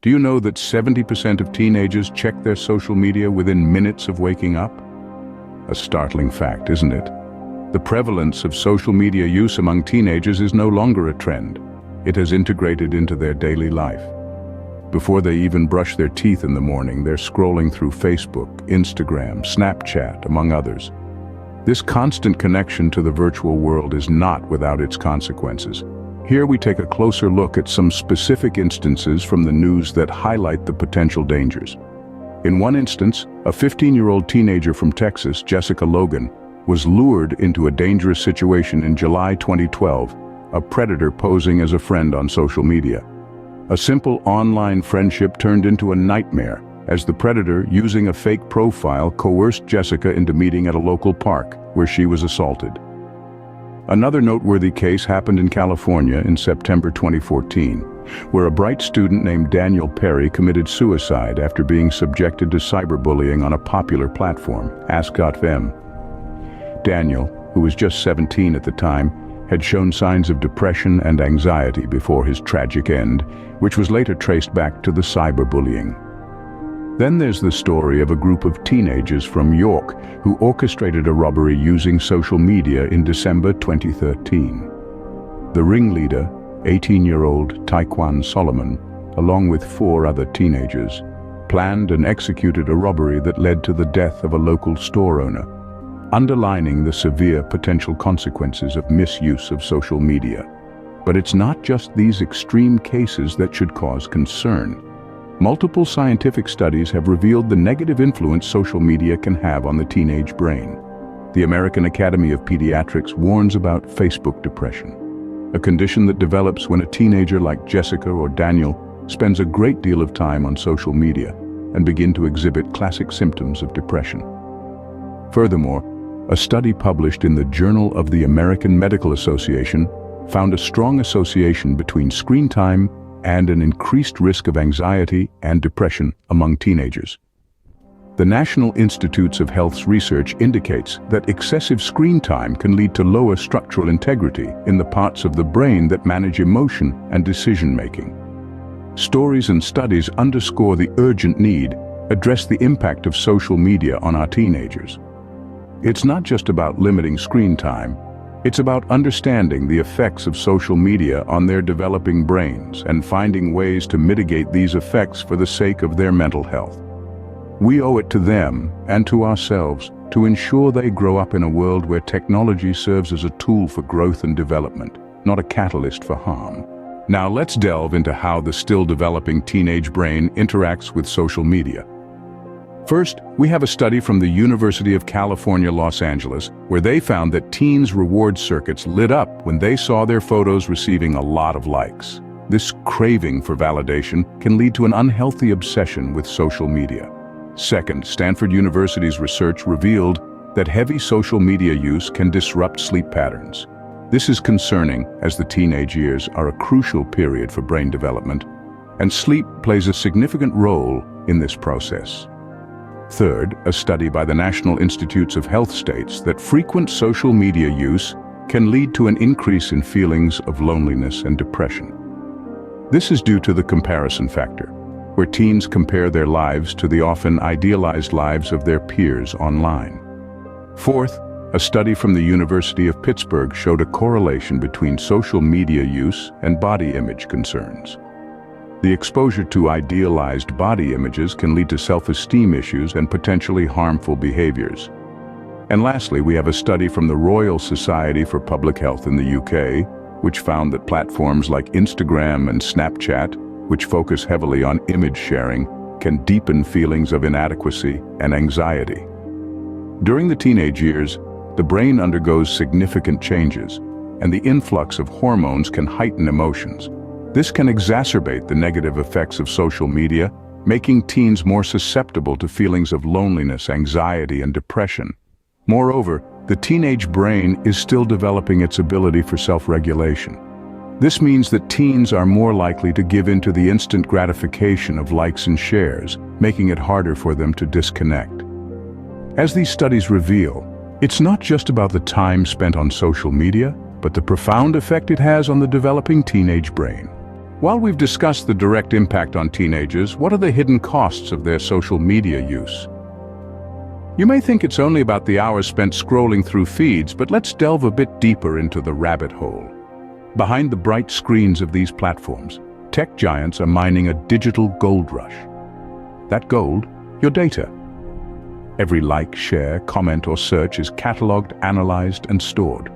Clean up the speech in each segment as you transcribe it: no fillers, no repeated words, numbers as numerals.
Do you know that 70% of teenagers check their social media within minutes of waking up? A startling fact, isn't it? The prevalence of social media use among teenagers is no longer a trend. It has integrated into their daily life. Before they even brush their teeth in the morning, they're scrolling through Facebook, Instagram, Snapchat, among others. This constant connection to the virtual world is not without its consequences. Here we take a closer look at some specific instances from the news that highlight the potential dangers. In one instance, a 15-year-old teenager from Texas, Jessica Logan, was lured into a dangerous situation in July 2012, a predator posing as a friend on social media. A simple online friendship turned into a nightmare as the predator, using a fake profile, coerced Jessica into meeting at a local park where she was assaulted. Another noteworthy case happened in California in September 2014, where a bright student named Daniel Perry committed suicide after being subjected to cyberbullying on a popular platform, Ask.fm. Daniel, who was just 17 at the time, had shown signs of depression and anxiety before his tragic end, which was later traced back to the cyberbullying. Then there's the story of a group of teenagers from York who orchestrated a robbery using social media in December 2013. The ringleader, 18-year-old Taekwon Solomon, along with 4 other teenagers, planned and executed a robbery that led to the death of a local store owner, underlining the severe potential consequences of misuse of social media. But it's not just these extreme cases that should cause concern. Multiple scientific studies have revealed the negative influence social media can have on the teenage brain. The American Academy of Pediatrics warns about Facebook depression, a condition that develops when a teenager like Jessica or Daniel spends a great deal of time on social media and begin to exhibit classic symptoms of depression. Furthermore, a study published in the Journal of the American Medical Association found a strong association between screen time and an increased risk of anxiety and depression among teenagers. The National Institutes of Health's research indicates that excessive screen time can lead to lower structural integrity in the parts of the brain that manage emotion and decision-making. Stories and studies underscore the urgent need to address the impact of social media on our teenagers. It's not just about limiting screen time. It's about understanding the effects of social media on their developing brains and finding ways to mitigate these effects for the sake of their mental health. We owe it to them and to ourselves to ensure they grow up in a world where technology serves as a tool for growth and development, not a catalyst for harm. Now let's delve into how the still developing teenage brain interacts with social media. First, we have a study from the University of California, Los Angeles, where they found that teens' reward circuits lit up when they saw their photos receiving a lot of likes. This craving for validation can lead to an unhealthy obsession with social media. Second, Stanford University's research revealed that heavy social media use can disrupt sleep patterns. This is concerning as the teenage years are a crucial period for brain development, and sleep plays a significant role in this process. Third, a study by the National Institutes of Health states that frequent social media use can lead to an increase in feelings of loneliness and depression. This is due to the comparison factor, where teens compare their lives to the often idealized lives of their peers online. Fourth, a study from the University of Pittsburgh showed a correlation between social media use and body image concerns. The exposure to idealized body images can lead to self-esteem issues and potentially harmful behaviors. And lastly, we have a study from the Royal Society for Public Health in the UK, which found that platforms like Instagram and Snapchat, which focus heavily on image sharing, can deepen feelings of inadequacy and anxiety. During the teenage years, the brain undergoes significant changes, and the influx of hormones can heighten emotions. This can exacerbate the negative effects of social media, making teens more susceptible to feelings of loneliness, anxiety, and depression. Moreover, the teenage brain is still developing its ability for self-regulation. This means that teens are more likely to give in to the instant gratification of likes and shares, making it harder for them to disconnect. As these studies reveal, it's not just about the time spent on social media, but the profound effect it has on the developing teenage brain. While we've discussed the direct impact on teenagers, what are the hidden costs of their social media use? You may think it's only about the hours spent scrolling through feeds, but let's delve a bit deeper into the rabbit hole. Behind the bright screens of these platforms, tech giants are mining a digital gold rush. That gold, your data. Every like, share, comment, or search is cataloged, analyzed, and stored.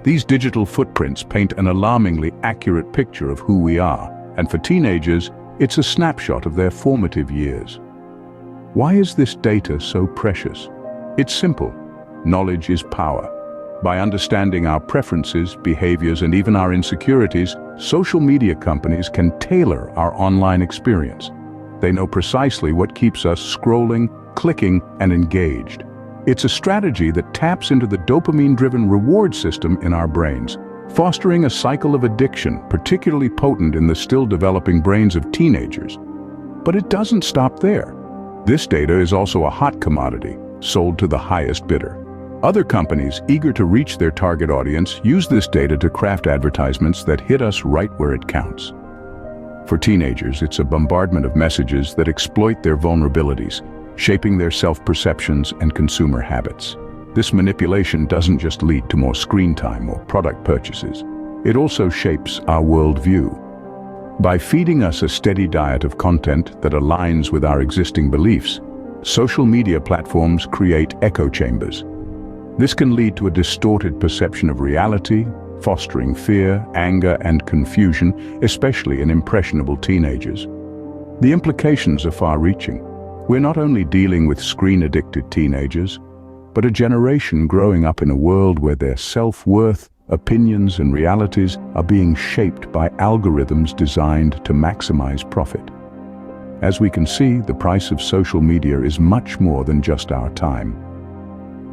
These digital footprints paint an alarmingly accurate picture of who we are, and for teenagers, it's a snapshot of their formative years. Why is this data so precious? It's simple. Knowledge is power. By understanding our preferences, behaviors, and even our insecurities, social media companies can tailor our online experience. They know precisely what keeps us scrolling, clicking, and engaged. It's a strategy that taps into the dopamine-driven reward system in our brains, fostering a cycle of addiction particularly potent in the still-developing brains of teenagers. But it doesn't stop there. This data is also a hot commodity, sold to the highest bidder. Other companies, eager to reach their target audience, use this data to craft advertisements that hit us right where it counts. For teenagers, it's a bombardment of messages that exploit their vulnerabilities, shaping their self-perceptions and consumer habits. This manipulation doesn't just lead to more screen time or product purchases. It also shapes our worldview. By feeding us a steady diet of content that aligns with our existing beliefs, social media platforms create echo chambers. This can lead to a distorted perception of reality, fostering fear, anger, and confusion, especially in impressionable teenagers. The implications are far-reaching. We're not only dealing with screen-addicted teenagers, but a generation growing up in a world where their self-worth, opinions, and realities are being shaped by algorithms designed to maximize profit. As we can see, the price of social media is much more than just our time.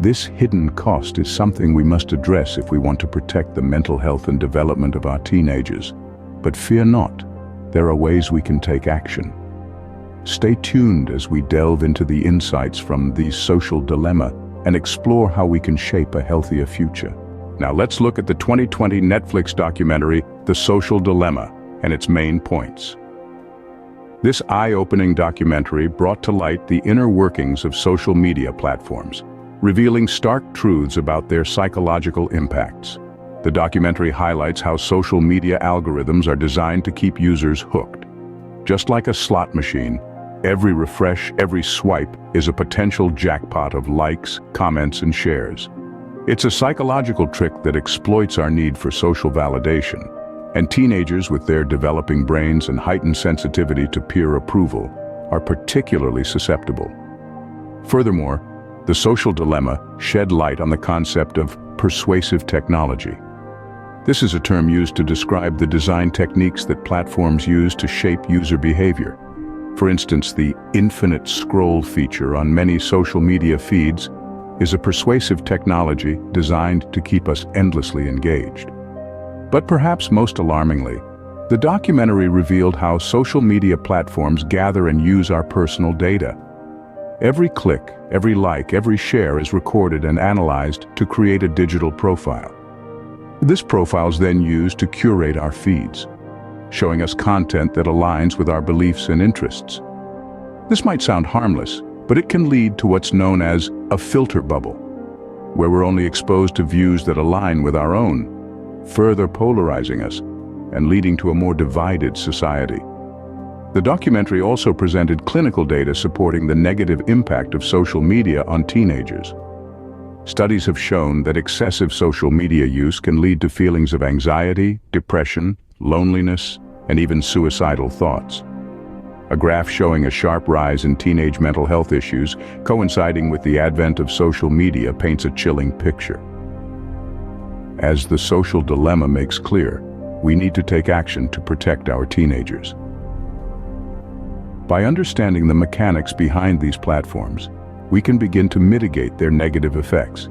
This hidden cost is something we must address if we want to protect the mental health and development of our teenagers. But fear not, there are ways we can take action. Stay tuned as we delve into the insights from the social dilemma and explore how we can shape a healthier future. Now let's look at the 2020 Netflix documentary, The Social Dilemma, and its main points. This eye-opening documentary brought to light the inner workings of social media platforms, revealing stark truths about their psychological impacts. The documentary highlights how social media algorithms are designed to keep users hooked. Just like a slot machine, every refresh, every swipe is a potential jackpot of likes, comments, and shares. It's a psychological trick that exploits our need for social validation, and teenagers with their developing brains and heightened sensitivity to peer approval are particularly susceptible. Furthermore, the social dilemma shed light on the concept of persuasive technology. This is a term used to describe the design techniques that platforms use to shape user behavior. For instance, the infinite scroll feature on many social media feeds is a persuasive technology designed to keep us endlessly engaged. But perhaps most alarmingly, the documentary revealed how social media platforms gather and use our personal data. Every click, every like, every share is recorded and analyzed to create a digital profile. This profile is then used to curate our feeds, showing us content that aligns with our beliefs and interests. This might sound harmless, but it can lead to what's known as a filter bubble, where we're only exposed to views that align with our own, further polarizing us and leading to a more divided society. The documentary also presented clinical data supporting the negative impact of social media on teenagers. Studies have shown that excessive social media use can lead to feelings of anxiety, depression, loneliness, and even suicidal thoughts. A graph showing a sharp rise in teenage mental health issues coinciding with the advent of social media paints a chilling picture. As the social dilemma makes clear, we need to take action to protect our teenagers. By understanding the mechanics behind these platforms, we can begin to mitigate their negative effects.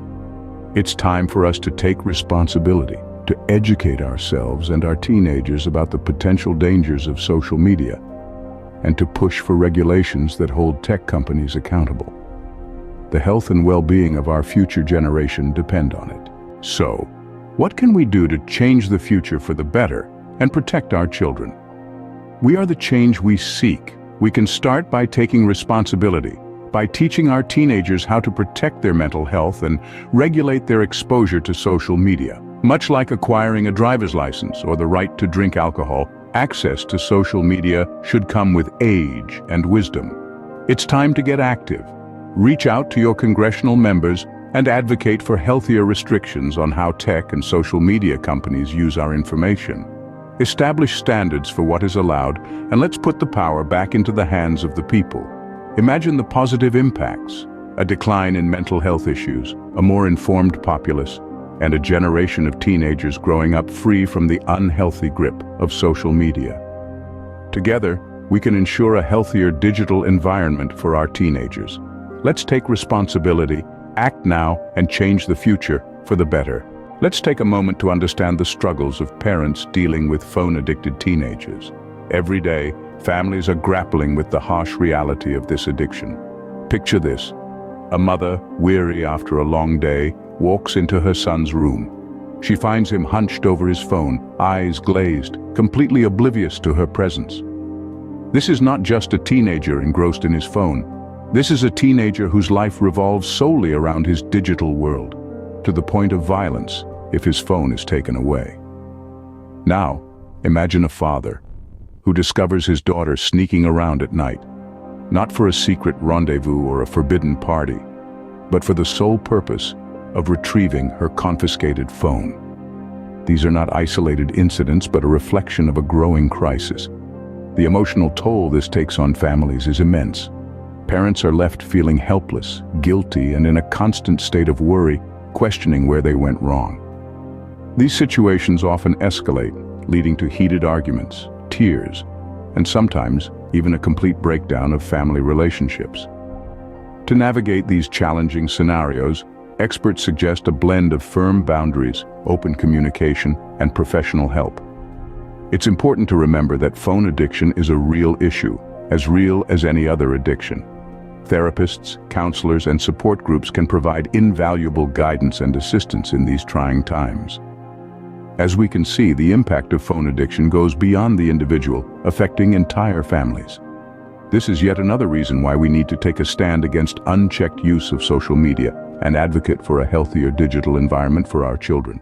It's time for us to take responsibility, to educate ourselves and our teenagers about the potential dangers of social media, and to push for regulations that hold tech companies accountable. The health and well-being of our future generation depend on it. So, what can we do to change the future for the better and protect our children? We are the change we seek. We can start by taking responsibility, by teaching our teenagers how to protect their mental health and regulate their exposure to social media. Much like acquiring a driver's license or the right to drink alcohol, access to social media should come with age and wisdom. It's time to get active. Reach out to your congressional members and advocate for healthier restrictions on how tech and social media companies use our information. Establish standards for what is allowed, and let's put the power back into the hands of the people. Imagine the positive impacts: a decline in mental health issues, a more informed populace, and a generation of teenagers growing up free from the unhealthy grip of social media. Together, we can ensure a healthier digital environment for our teenagers. Let's take responsibility, act now, and change the future for the better. Let's take a moment to understand the struggles of parents dealing with phone-addicted teenagers. Every day, families are grappling with the harsh reality of this addiction. Picture this: a mother, weary after a long day, walks into her son's room. She finds him hunched over his phone, eyes glazed, completely oblivious to her presence. This is not just a teenager engrossed in his phone. This is a teenager whose life revolves solely around his digital world, to the point of violence if his phone is taken away. Now, imagine a father who discovers his daughter sneaking around at night, not for a secret rendezvous or a forbidden party, but for the sole purpose of retrieving her confiscated phone. These are not isolated incidents, but a reflection of a growing crisis. The emotional toll this takes on families is immense. Parents are left feeling helpless, guilty, and in a constant state of worry, questioning where they went wrong. These situations often escalate, leading to heated arguments, tears, and sometimes even a complete breakdown of family relationships. To navigate these challenging scenarios, experts suggest a blend of firm boundaries, open communication, and professional help. It's important to remember that phone addiction is a real issue, as real as any other addiction. Therapists, counselors, and support groups can provide invaluable guidance and assistance in these trying times. As we can see, the impact of phone addiction goes beyond the individual, affecting entire families. This is yet another reason why we need to take a stand against unchecked use of social media and advocate for a healthier digital environment for our children.